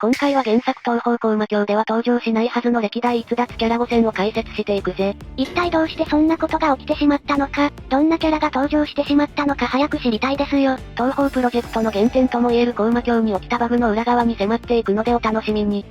今回は原作東方高魔教では登場しないはずの歴代逸脱キャラ5選を解説していくぜ。一体どうしてそんなことが起きてしまったのか、どんなキャラが登場してしまったのか早く知りたいですよ。東方プロジェクトの原点ともいえる高魔教に起きたバグの裏側に迫っていくのでお楽しみに。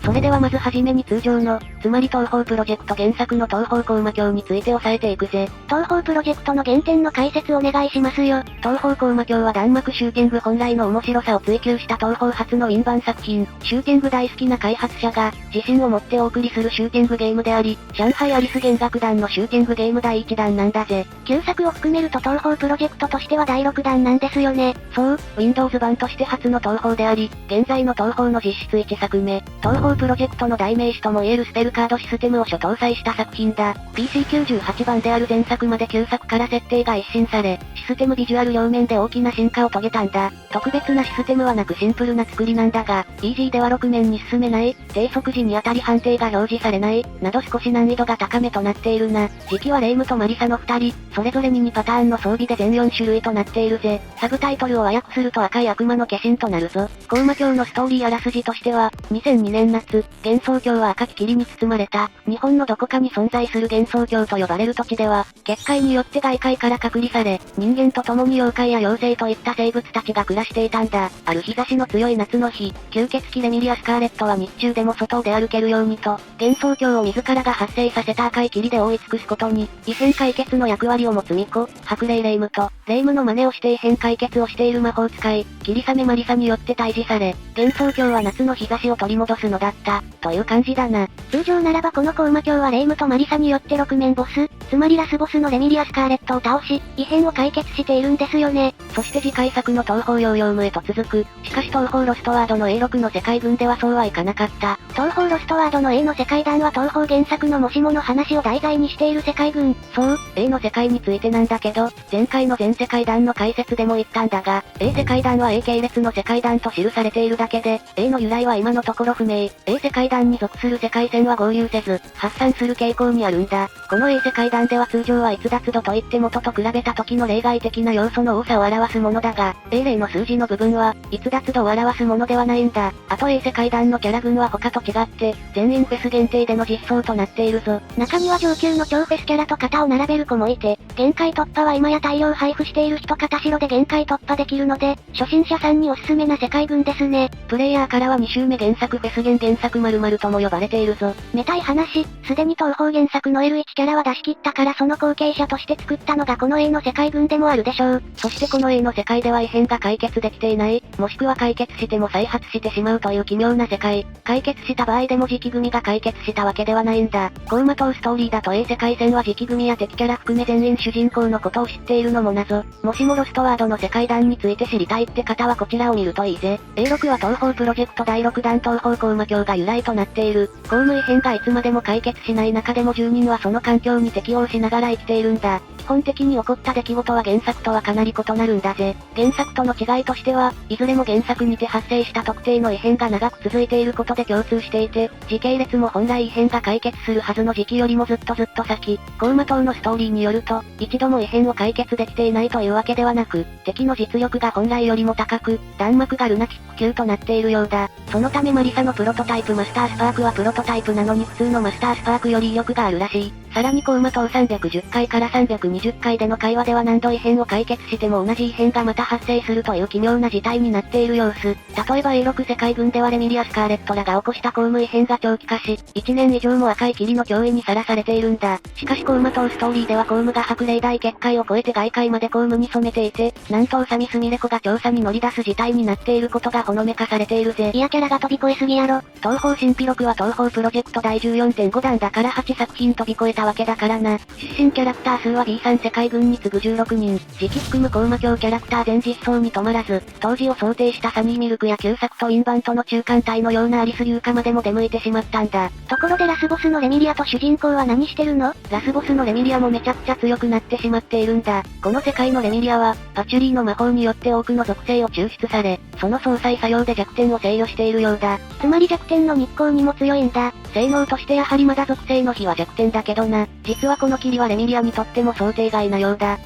それではまずはじめに通常の、つまり東方プロジェクト原作の東方高魔教について押さえていくぜ。東方プロジェクトの原点の解説お願いしますよ。東方高魔教は弾幕シューティング本来の面白さを追求した東方初のインバン作品。シューティング大好きな開発者が、自信を持ってお送りするシューティングゲームであり、上海アリス弦楽団のシューティングゲーム第1弾なんだぜ。旧作を含めると東方プロジェクトとしては第6弾なんですよね。そう、Windows 版として初の東方であり、現在の東方の実質1作目。東方プロジェクトの代名詞ともいえるスペルカードシステムを初搭載した作品だ。PC98 版である前作まで旧作から設定が一新され、システムビジュアル両面で大きな進化を遂げたんだ。特別なシステムはなくシンプルな作りなんだが、イージーでは6面に進めない、低速時に当たり判定が表示されない、など少し難易度が高めとなっているな。時期はレイムとマリサの2人、それぞれに2パターンの装備で全4種類となっているぜ。サブタイトルを和訳すると赤い悪魔の化身となるぞ。高魔教のストーリーあらすじとしては、2002年夏、幻想郷は赤き霧に包まれた、日本のどこかに存在する幻想郷と呼ばれる土地では、結界によって外界から隔離され、人間と共に妖怪や妖精といった生物たちが暮らしていたんだ。ある日差しの強い夏の日、吸血鬼レミリア・スカーレットは日中でも外を出歩けるようにと、幻想郷を自らが発生させた赤い霧で覆い尽くすことに、異変解決の役割を持つ巫女、白霊レイムと、レイムの真似をして異変解決をしている魔法使い、霧雨マリサによって退治され、幻想郷は夏の日差しを取り戻すのだった、という感じだな。通常ならばこの高魔教はレイムとマリサによって6面ボス、つまりラスボスのレミリア・スカーレットを倒し、異変を解決しているんですよね。そして次回作の東方ヨーヨームへと続く。しかし東方ロストワードの A6 の世界軍ではそうはいかなかった。東方ロストワードの A の世界団は東方原作のもしもの話を題材にしている世界軍。そう、A の世界についてなんだけど、前回の全世界団の解説でも言ったんだが、A 世界団は A 系列の世界団と記されているだけで、A の由来は今のところ不明。A 世界団に属する世界線は合流せず、発散する傾向にあるんだ。この A 世界団では通常は逸脱度といって元と比べた時の例外的な要素の多さを表すものだが、A 例の数字の部分は、逸脱度を表すものではないんだ。あと A 世界団のキャラ群は他と違って、全員フェス限定での実装となっているぞ。中には上級の超フェスキャラと肩を並べる子もいて、限界突破は今や大量配布している人片白で限界突破できるので、初心者さんにおすすめな世界群ですね。プレイヤーからは2周目原作フェス原作〇〇とも呼ばれているぞ。めたい話、すでに東方原作の L1 キャラは出し切ったからその後継者として作ったのがこの A の世界群でもあるでしょう。そしてこの A の世界では異変が解決できていない、もしくは解決しても再発してしまうという奇妙な世界。解決した場合でも時期組が解決したわけではないんだ。高魔党ストーリーだと A 世界線は時期組や敵キャラ含め全員主人公のことを知っているのも謎。もしもロストワードの世界団について知りたいって方はこちらを見るといいぜ。A6 は東方プロジェクト第6弾東方高魔教が由来となっている。公務異変がいつまでも解決しない中でも住人はその環境に適応しながら生きているんだ。基本的に起こった出来事は原作とはかなり異なるんだぜ。原作との違いとしては、いずれも原作にて発生した特定の異変が長く続いていることで共通していて、時系列も本来異変が解決するはずの時期よりもずっと先、高魔党のストーリーによると、一度も異変を解決できていないというわけではなく、敵の実力が本来よりも高く、弾幕がルナティック級となっているようだ。そのためマリサのプロトタイプマスタースパークはプロトタイプなのに普通のマスタースパークより威力があるらしい。さらに高魔党310回から320回での会話では何度異変を解決しても同じ異変がまた発生するという奇妙な事態になっている様子。例えば A6 世界軍ではレミリア・スカーレットらが起こした公務異変が長期化し、1年以上も赤い霧の脅威にさらされているんだ。しかし高魔党ストーリーでは公務が白霊大結界を越えて外界まで公務に染めていて、なんと宇佐美すみれ子が調査に乗り出す事態になっていることがほのめかされているぜ。いやキャラが飛び越えすぎやろ。東方神秘録は東方プロジェクト第 14.5 弾だから8作品飛び越えたわけだからな。出身キャラクター数は B3 世界軍に次ぐ16人。時期含む高魔教キャラクター全実装に止まらず、当時を想定したサニーミルクや旧作とインバントの中間体のようなアリス優香までも出向いてしまったんだ。ところでラスボスのレミリアと主人公は何してるの？ラスボスのレミリアもめちゃくちゃ強くなってしまっているんだ。この世界のレミリアは、パチュリーの魔法によって多くの属性を抽出され、その相殺作用で弱点を制御しているようだ。つまり弱点の日光にも強いんだ。性能としてやはりまだ属性の火は弱点だけどな。実はこの霧はレミリアにとっても想定外なようだ。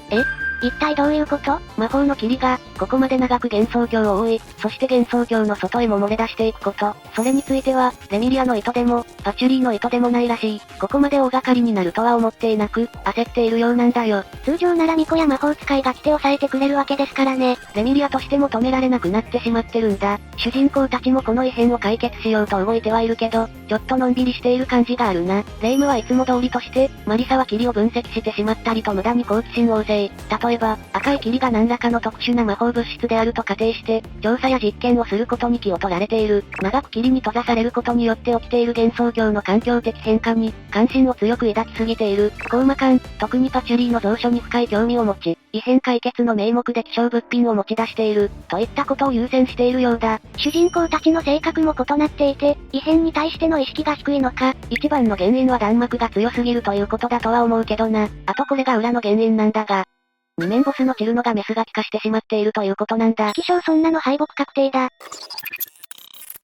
一体どういうこと？魔法の霧が、ここまで長く幻想郷を覆い、そして幻想郷の外へも漏れ出していくこと。それについては、レミリアの意図でも、パチュリーの意図でもないらしい。ここまで大掛かりになるとは思っていなく、焦っているようなんだよ。通常なら巫女や魔法使いが来て抑えてくれるわけですからね。レミリアとしても止められなくなってしまってるんだ。主人公たちもこの異変を解決しようと動いてはいるけど、ちょっとのんびりしている感じがあるな。レイムはいつも通りとして、マリサは霧を分析してしまったりと無駄に好奇心旺盛。例えば、赤い霧が何らかの特殊な魔法物質であると仮定して、調査や実験をすることに気を取られている。長く霧に閉ざされることによって起きている幻想郷の環境的変化に、関心を強く抱きすぎている。コウマ館、特にパチュリーの蔵書に深い興味を持ち、異変解決の名目で希少物品を持ち出している、といったことを優先しているようだ。主人公たちの性格も異なっていて、異変に対しての意識が低いのか。一番の原因は弾幕が強すぎるということだとは思うけどな。あとこれが裏の原因なんだが、二面ボスのチルノがメスが気化してしまっているということなんだ。気象そんなの敗北確定だ。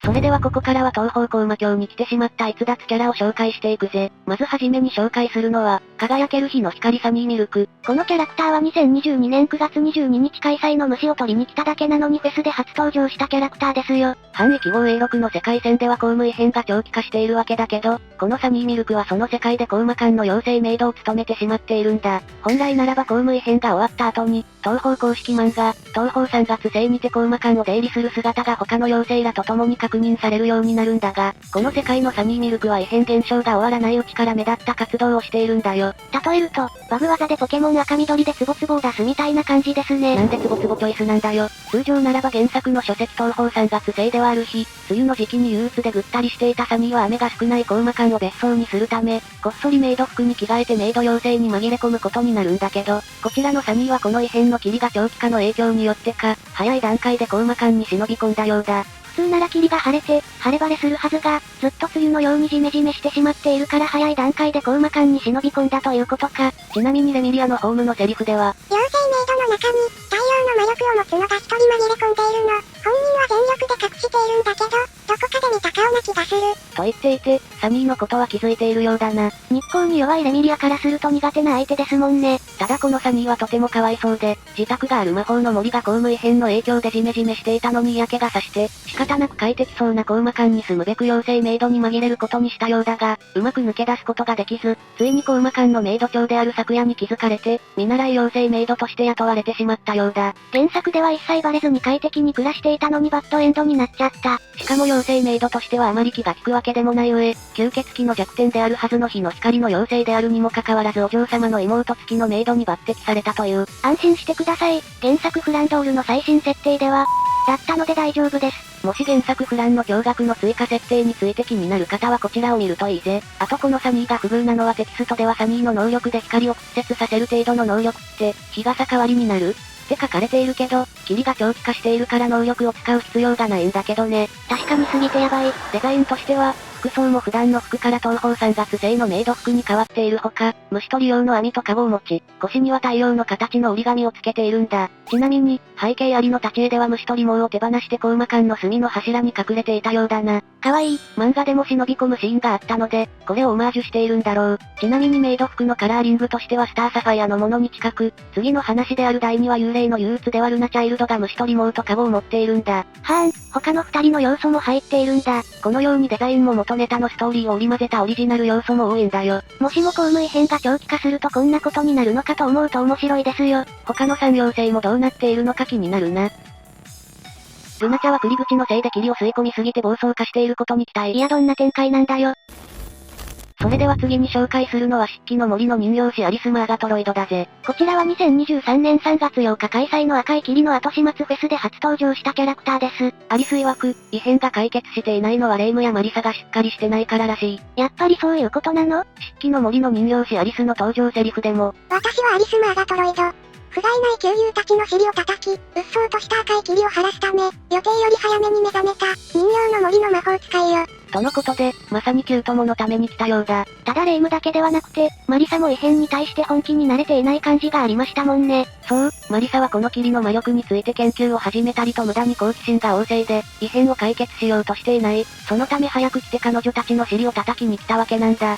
それではここからは東方高魔教に来てしまった逸脱キャラを紹介していくぜ。まずはじめに紹介するのは、輝ける日の光サニーミルク。このキャラクターは2022年9月22日開催の虫を取りに来ただけなのにフェスで初登場したキャラクターですよ。反域号 A6 の世界線では公務異変が長期化しているわけだけど、このサニーミルクはその世界で高魔館の妖精メイドを務めてしまっているんだ。本来ならば公務異変が終わった後に、東方公式漫画、東方3月星にて高魔館を出入りする姿が他の妖精らと共に確認されるようになるんだが、この世界のサニーミルクは異変現象が終わらないうちから目立った活動をしているんだよ。例えると、バグ技でポケモン赤緑でツボツボを出すみたいな感じですね。なんでツボツボチョイスなんだよ。通常ならば原作の書籍東方3月星ではある日、梅雨の時期に憂鬱でぐったりしていたサニーは雨が少ない高魔館を別荘にするため、こっそりメイド服に着替えてメイド妖精に紛れ込むことになるんだけど、こちらのサニーはこの異変の霧が長期化の影響によってか、早い段階で高魔館に忍び込んだようだ。普通なら霧が晴れて、晴れ晴れするはずが、ずっと梅雨のようにジメジメしてしまっているから早い段階で高魔館に忍び込んだということか。ちなみにレミリアのホームのセリフでは、妖精メイドの中に、太陽の魔力を持つのが一人紛れ込んでいるの。本人は全力で隠しているんだけど、どこかで見た顔な気がする。と言っていて、サニーのことは気づいているようだな。日光に弱いレミリアからすると苦手な相手ですもんね。ただこのサニーはとてもかわいそうで、自宅がある魔法の森が公務異変の影響でジメジメしていたのに嫌気がさして、仕方なく快適そうな高魔館に住むべく妖精メイドに紛れることにしたようだが、うまく抜け出すことができず、ついに高魔館のメイド長である昨夜に気づかれて、見習い妖精メイドとして雇われてしまったようだ。原作では一切バレずに快適に暮らしていたのにバッドエンドになっちゃった。しかも妖精メイドとしてはあまり気が利くわけでもない上、吸血鬼の弱点であるはずの日の光の妖精であるにもかかわらずお嬢様の妹付きのメイドに抜擢されたという。安心してください。原作フランドールの最新設定では、だったので大丈夫です。もし原作フランの驚愕の追加設定について気になる方はこちらを見るといいぜ。あとこのサニーが不遇なのはテキストではサニーの能力で光を屈折させる程度の能力って、日傘代わりになるって書かれているけど、霧が長期化しているから能力を使う必要がないんだけどね。確かに過ぎてやばい。デザインとしては、服装も普段の服から東方3月製のメイド服に変わっているほか、虫取り用の網とカゴを持ち、腰には太陽の形の折り紙をつけているんだ。ちなみに、背景ありの立ち絵では虫取り網を手放して高魔館の隅の柱に隠れていたようだな。かわいい。漫画でも忍び込むシーンがあったので、これをオマージュしているんだろう。ちなみにメイド服のカラーリングとしてはスターサファイアのものに近く、次の話である第2話幽霊の憂鬱ではルナチャイルドが虫取り網とカゴを持っているんだ。他の2人の要素も入っているんだ。このようにデザインも元ネタのストーリーを織り交ぜたオリジナル要素も多いんだよ。もしも公務異変が長期化するとこんなことになるのかと思うと面白いですよ。他の3妖精もどうなっているのか気になるな。ルナチャは栗口のせいで霧を吸い込みすぎて暴走化していることに期待。いやどんな展開なんだよ。それでは次に紹介するのは漆器の森の人形師アリス・マーガトロイドだぜ。こちらは2023年3月8日開催の赤い霧の後始末フェスで初登場したキャラクターです。アリス曰く、異変が解決していないのはレイムやマリサがしっかりしてないかららしい。やっぱりそういうことなの？漆器の森の人形師アリスの登場セリフでも、私はアリス・マーガトロイド。不甲斐ない旧友たちの尻を叩き、うっそうとした赤い霧を晴らすため、予定より早めに目覚めた、人形の森の魔法使いよ。とのことで、まさにキュートモのために来たようだ。ただレイムだけではなくて、マリサも異変に対して本気に慣れていない感じがありましたもんね。そう、マリサはこの霧の魔力について研究を始めたりと無駄に好奇心が旺盛で、異変を解決しようとしていない。そのため早く来て彼女たちの尻を叩きに来たわけなんだ。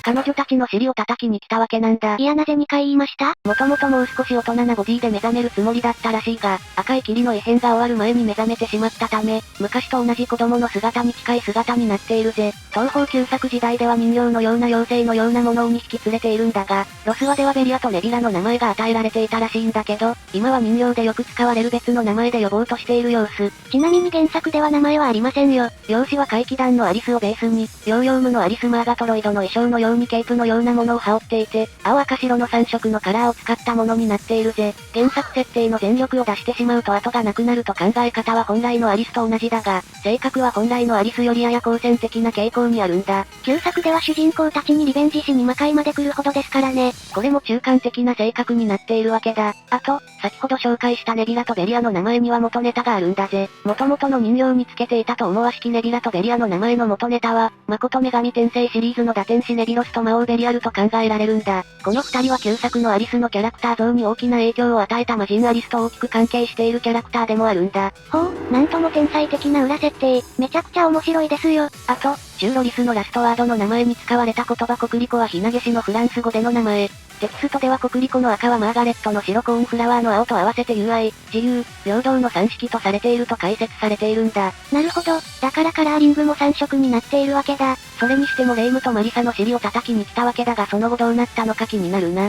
彼女たちの尻を叩きに来たわけなんだ。いやなぜ2回言いました？もともともう少し大人なボディで目覚めるつもりだったらしいが、赤い霧の異変が終わる前に目覚めてしまったため、昔と同じ子供の姿に近い姿になっているぜ。東方旧作時代では人形のような妖精のようなものを2匹連れているんだが、ロスワではベリアとネビラの名前が与えられていたらしいんだけど、今は人形でよく使われる別の名前で呼ぼうとしている様子。ちなみに原作では名前はありませんよ。容姿は怪奇団のアリスをベースに、ヨーヨームのアリスマーガトロイドの衣装のようにケープのようなものを羽織っていて、青赤白の3色のカラーを使ったものになっているぜ。原作設定の全力を出してしまうと後がなくなると考え方は本来のアリスと同じだが、性格は本来のアリスよりやや好戦的な傾向にあるんだ。旧作では主人公たちにリベンジしに魔界まで来るほどですからね。これも中間的な性格になっているわけだ。あと、先ほど紹介したネビラとベリアの名前には元ネタがあるんだぜ。元々の人形につけていたと思わしきネビラとベリアの名前の元ネタは、誠女神転生シリーズの打天使ネビロスと魔王ベリアルと考えられるんだ。この二人は旧作のアリスのキャラクター像に大きな影響を与えた魔人アリスと大きく関係しているキャラクターでもあるんだ。ほう、なんとも天才的な裏設定、めちゃくちゃ面白いですよ。あと、シューロリスのラストワードの名前に使われた言葉コクリコはヒナゲシのフランス語での名前。テキストではコクリコの赤はマーガレットの白コーンフラワーの青と合わせて友愛、自由、平等の3色とされていると解説されているんだ。なるほど、だからカラーリングも3色になっているわけだ。それにしてもレイムとマリサの尻を叩きに来たわけだがその後どうなったのか気になるな。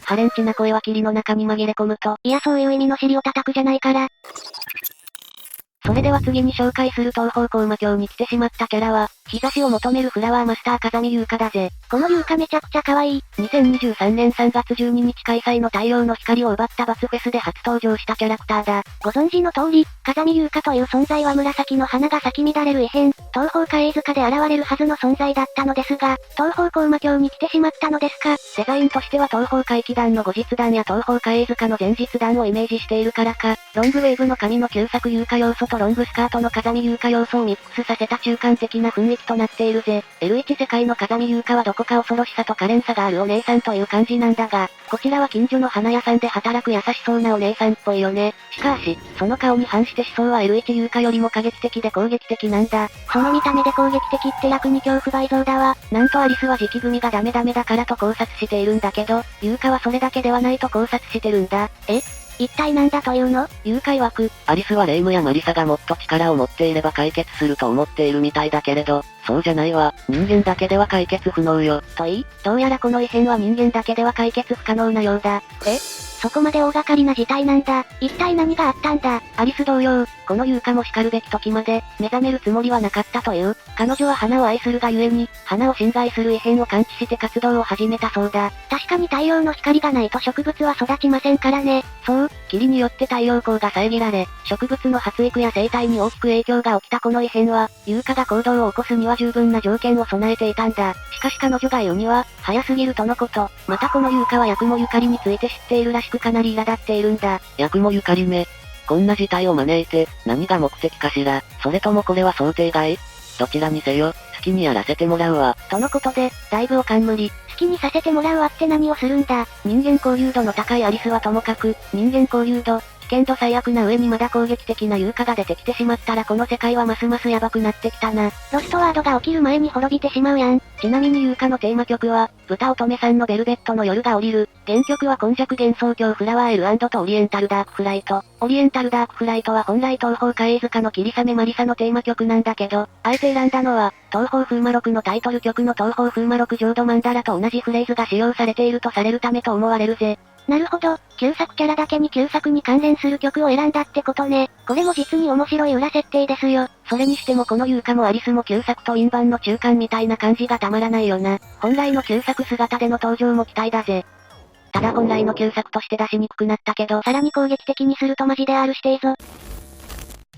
ハレンチな声は霧の中に紛れ込むと。いやそういう意味の尻を叩くじゃないから。それでは次に紹介する東方高魔境に来てしまったキャラは、日差しを求めるフラワーマスター風見優香だぜ。この優香めちゃくちゃ可愛い。2023年3月12日開催の太陽の光を奪ったバツフェスで初登場したキャラクターだ。ご存知の通り、風見優香という存在は紫の花が咲き乱れる異変、東方海塚で現れるはずの存在だったのですが、東方高魔境に来てしまったのですか。デザインとしては東方怪奇団の後日談や東方海塚の前日談をイメージしているからか、ロングウェーブの髪の旧作優香要素とロングスカートの風見優香要素をミックスさせた中間的な雰囲気となっているぜ。L1 世界の風見優香はどこか恐ろしさと可憐さがあるお姉さんという感じなんだが、こちらは近所の花屋さんで働く優しそうなお姉さんっぽいよね。しかし、その顔に反して思想は L1 優香よりも過激的で攻撃的なんだ。その見た目で攻撃的って役に恐怖倍増だわ。なんとアリスは時期組がダメだからと考察しているんだけど、優香はそれだけではないと考察してるんだ。一体なんだというの？誘拐枠。アリスはレイムやマリサがもっと力を持っていれば解決すると思っているみたいだけれど、そうじゃないわ。人間だけでは解決不能よ。どうやらこの異変は人間だけでは解決不可能なようだ。そこまで大掛かりな事態なんだ。一体何があったんだ？アリス同様、この優香も叱るべき時まで、目覚めるつもりはなかったという。彼女は花を愛するがゆえに、花を侵害する異変を感知して活動を始めたそうだ。確かに太陽の光がないと植物は育ちませんからね。そう、霧によって太陽光が遮られ、植物の発育や生態に大きく影響が起きたこの異変は、優香が行動を起こすには十分な条件を備えていたんだ。しかし彼女が言うには、早すぎるとのこと。またこの優香は八雲ゆかりについて知っているらしくかなり苛立っているんだ。八雲ゆかりめ。こんな事態を招いて、何が目的かしら。それともこれは想定外？どちらにせよ、好きにやらせてもらうわ。とのことで、だいぶお冠。好きにさせてもらうわって何をするんだ。人間交流度の高いアリスはともかく、人間交流度、危険度最悪な上にまだ攻撃的な優香が出てきてしまったらこの世界はますますやばくなってきたな。ロストワードが起きる前に滅びてしまうやん。ちなみに優香のテーマ曲は、豚乙女さんのベルベットの夜が降りる。原曲は今昔幻想郷フラワー L& とオリエンタルダークフライト。オリエンタルダークフライトは本来東方海塚の霧雨マリサのテーマ曲なんだけど、あえて選んだのは、東方風魔録のタイトル曲の東方風魔録浄土マンダラと同じフレーズが使用されているとされるためと思われるぜ。なるほど、旧作キャラだけに旧作に関連する曲を選んだってことね。これも実に面白い裏設定ですよ。それにしてもこの優香もアリスも旧作と陰版の中間みたいな感じがたまらないよな。本来の旧作姿での登場も期待だぜ。ただ本来の旧作として出しにくくなったけど、さらに攻撃的にするとマジで R していぞ。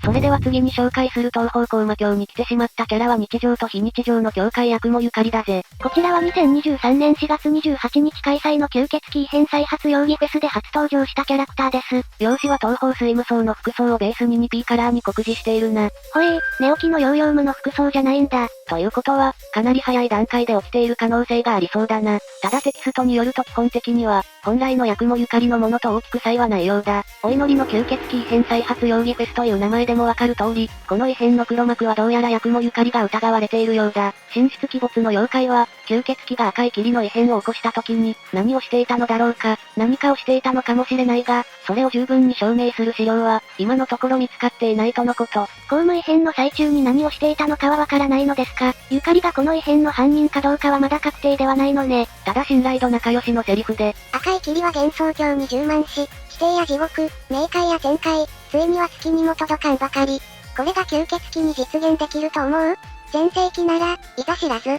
それでは次に紹介する東方高魔境に来てしまったキャラは日常と非日常の境界八雲ゆかりだぜ。こちらは2023年4月28日開催の吸血鬼異変再発容疑フェスで初登場したキャラクターです。容姿は東方スイム層の服装をベースに 2P カラーに酷似しているな。ほ寝起きのヨーヨームの服装じゃないんだ。ということは、かなり早い段階で起きている可能性がありそうだな。ただテキストによると基本的には、本来の八雲ゆかりのものと大きく差異はないようだ。お祈りの吸血鬼異変再発容疑フェスという名前ででもわかる通り、この異変の黒幕はどうやら八雲ゆかりが疑われているようだ。神出鬼没の妖怪は、吸血鬼が赤い霧の異変を起こした時に、何をしていたのだろうか。何かをしていたのかもしれないが、それを十分に証明する資料は、今のところ見つかっていないとのこと。公務異変の最中に何をしていたのかはわからないのですか？ゆかりがこの異変の犯人かどうかはまだ確定ではないのね。ただ信頼度仲良しのセリフで、赤い霧は幻想郷に充満し、地底や地獄、冥界や天界、ついには月にも届かんばかり。これが吸血鬼に実現できると思う？全盛期なら、いざ知らず。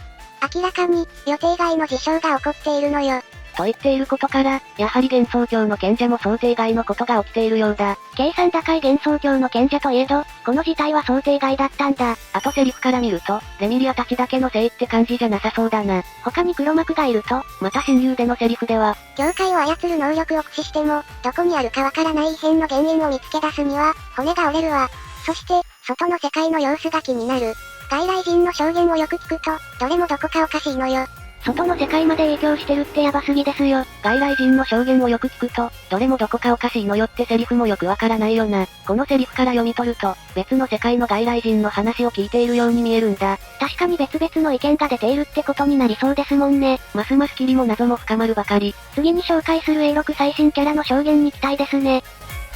明らかに、予定外の事象が起こっているのよ。と言っていることから、やはり幻想郷の賢者も想定外のことが起きているようだ。計算高い幻想郷の賢者といえど、この事態は想定外だったんだ。あとセリフから見ると、レミリアたちだけのせいって感じじゃなさそうだな。他に黒幕がいると、また親友でのセリフでは、境界を操る能力を駆使しても、どこにあるかわからない異変の原因を見つけ出すには、骨が折れるわ。そして、外の世界の様子が気になる。外来人の証言をよく聞くと、どれもどこかおかしいのよ。外の世界まで影響してるってやばすぎですよ。外来人の証言をよく聞くと、どれもどこかおかしいのよってセリフもよくわからないよな。このセリフから読み取ると、別の世界の外来人の話を聞いているように見えるんだ。確かに別々の意見が出ているってことになりそうですもんね。ますます霧も謎も深まるばかり。次に紹介する A6 最新キャラの証言に期待ですね。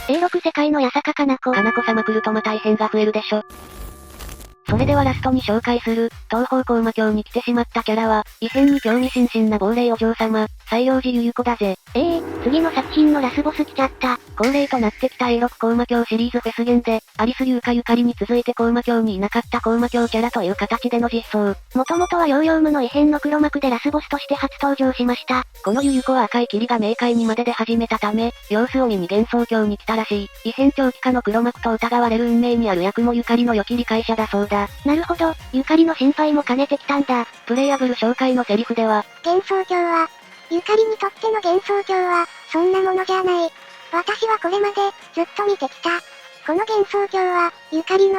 A6 世界の八坂かな子。かな子様来るとまた異変が増えるでしょ。それではラストに紹介する、東方高魔教に来てしまったキャラは、異変に興味津々な亡霊お嬢様、西洋寺ゆゆ子だぜ。次の作品のラスボス来ちゃった。恒例となってきた A6 高魔教シリーズフェスゲンで、アリス優香ゆかりに続いて高魔教にいなかった高魔教キャラという形での実装。もともとはヨーヨームの異変の黒幕でラスボスとして初登場しました。このゆゆ子は赤い霧が冥界にまで出始めたため、様子を見に幻想郷に来たらしい。異変長期化の黒幕と疑われる運命にある八雲ゆかりの良き理解者だそうだ。なるほど、ゆかりの心配も兼ねてきたんだ。プレイヤブル紹介のセリフでは、幻想郷は、ゆかりにとっての幻想郷は、そんなものじゃない。私はこれまで、ずっと見てきた。この幻想郷は、ゆかりの、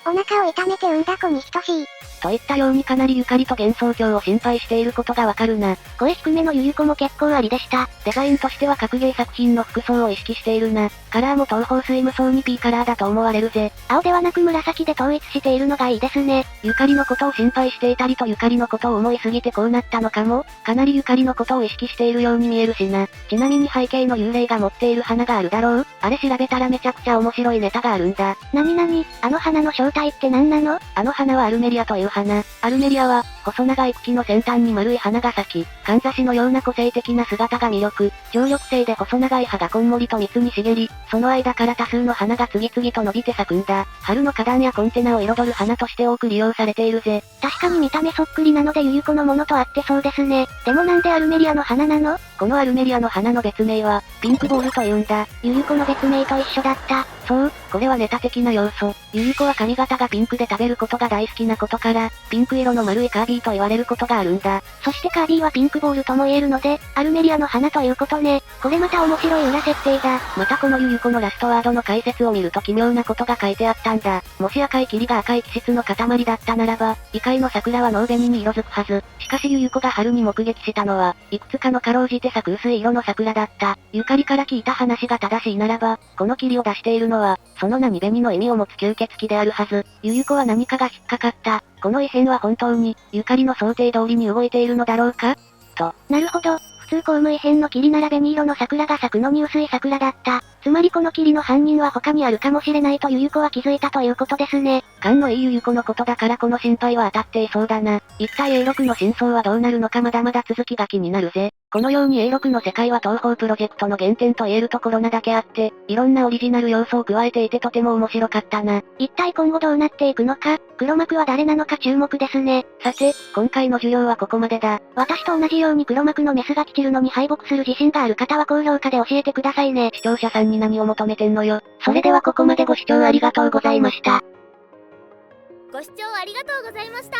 お腹を痛めて産んだ子に等しい。といったようにかなりゆかりと幻想郷を心配していることがわかるな。声低めのゆゆ子も結構ありでした。デザインとしては格ゲー作品の服装を意識しているな。カラーも東方スイム層に P カラーだと思われるぜ。青ではなく紫で統一しているのがいいですね。ゆかりのことを心配していたりとゆかりのことを思いすぎてこうなったのかも。かなりゆかりのことを意識しているように見えるしな。ちなみに背景の幽霊が持っている花があるだろう？あれ調べたらめちゃくちゃ面白いネタがあるんだ。なに、あの花の正体って何なの？あの花はアルメリアという花。アルメリアは、細長い茎の先端に丸い花が咲き、かんざしのような個性的な姿が魅力。常緑性で細長い葉がこんもりと密に茂り、その間から多数の花が次々と伸びて咲くんだ。春の花壇やコンテナを彩る花として多く利用されているぜ。確かに見た目そっくりなのでゆゆ子のものと合ってそうですね。でもなんでアルメリアの花なの？このアルメリアの花の別名は、ピンクボールと言うんだ。ゆゆ子の別名と一緒だった。そう、これはネタ的な要素。ゆゆ子は髪型がピンクで食べることが大好きなことから、ピンク色の丸いカービィと言われることがあるんだ。そしてカービィはピンクボールとも言えるので、アルメリアの花ということね。これまた面白い裏設定だ。またこのゆゆ子のラストワードの解説を見ると奇妙なことが書いてあったんだ。もし赤い霧が赤い気質の塊だったならば、異界の桜は濃紅に色づくはず。しかしゆゆ子が春に目撃したのは、いくつかのかろうじて咲く薄い色の桜だった。ゆかりから聞いた話が正しいならば、この霧を出しているのは、その何紅の意味を持つ吸血鬼であるはず。ゆゆ子は何かが引っかかった。この異変は本当に、ゆかりの想定通りに動いているのだろうかと。なるほど。普通公務異変の霧なら紅色の桜が咲くのに薄い桜だった。つまりこの霧の犯人は他にあるかもしれないとゆゆ子は気づいたということですね。勘のいいゆゆ子のことだからこの心配は当たっていそうだな。一体 A6 の真相はどうなるのかまだまだ続きが気になるぜ。このように A6 の世界は東方プロジェクトの原点と言えるところなだけあって、いろんなオリジナル要素を加えていてとても面白かったな。一体今後どうなっていくのか、黒幕は誰なのか注目ですね。さて、今回の授業はここまでだ。私と同じように黒幕のメスが来ちるのに敗北する自信がある方は高評価で教えてくださいね。視聴者さんに何を求めてんのよ。それではここまでご視聴ありがとうございました。ご視聴ありがとうございました。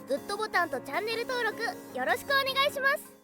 グッドボタンとチャンネル登録よろしくお願いします。